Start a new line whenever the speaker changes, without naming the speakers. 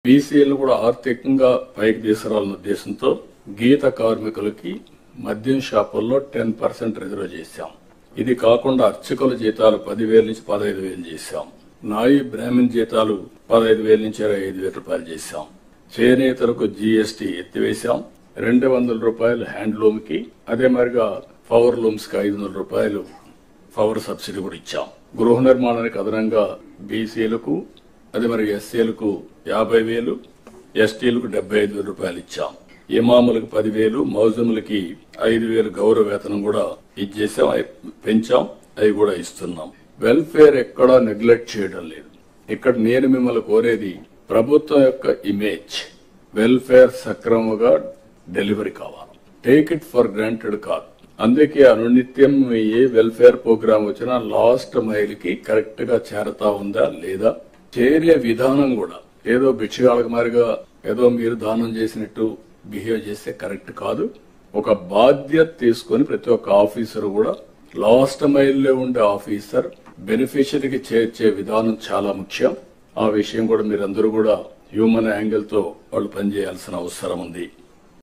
బీసీలను కూడా ఆర్థికంగా పైకి తీసుకురావాలన్న ఉద్దేశంతో గీత కార్మికులకి మద్యం షాపుల్లో 10% రిజర్వ్ చేశాం. ఇది కాకుండా అర్చకుల జీతాలు 10,000 నుంచి 15,000 చేశాం. నాయి బ్రాహ్మణ్ జీతాలు 15,000 నుంచి 25,000 రూపాయలు చేశాం. చేనేతలకు జీఎస్టీ ఎత్తివేశాం. 200 రూపాయలు హ్యాండ్లూమ్ కి, అదే మరిగా పవర్ లూమ్స్ కి 500 రూపాయలు పవర్ సబ్సిడీ కూడా ఇచ్చాం. గృహ నిర్మాణానికి అదనంగా బీసీలకు, అదే మరి ఎస్సీలకు 50,000, ఎస్టీలకు 75,000 రూపాయలు ఇచ్చాం. ఇమాములకు 10,000, మౌజములకి 5,000 గౌరవ వేతనం కూడా ఇచ్చేసాం, పెంచాం. అవి కూడా ఇస్తున్నాం. వెల్ఫేర్ ఎక్కడా నెగ్లెక్ట్ చేయడం లేదు. ఇక్కడ నేను మిమ్మల్ని కోరేది ప్రభుత్వం యొక్క ఇమేజ్, వెల్ఫేర్ సక్రమంగా డెలివరీ కావాలి. టేక్ ఇట్ ఫర్ గ్రాంటెడ్ కాదు. అందుకే అనునిత్యం ఏ వెల్ఫేర్ ప్రోగ్రామ్ వచ్చినా లాస్ట్ మైల్ కి కరెక్ట్ గా చేరతా ఉందా లేదా, చేరే విధానం కూడా ఏదో భిక్షగాళ్ళకి మారిగా ఏదో మీరు దానం చేసినట్టు బిహేవ్ చేస్తే కరెక్ట్ కాదు. ఒక బాధ్యత తీసుకుని ప్రతి ఒక్క ఆఫీసర్ కూడా లాస్ట్ మైల్లో ఉండే ఆఫీసర్ బెనిఫిషరీకి చేర్చే విధానం చాలా ముఖ్యం. ఆ విషయం కూడా మీరందరూ కూడా హ్యూమన్ యాంగిల్ తో వాళ్ళు పనిచేయాల్సిన అవసరం ఉంది.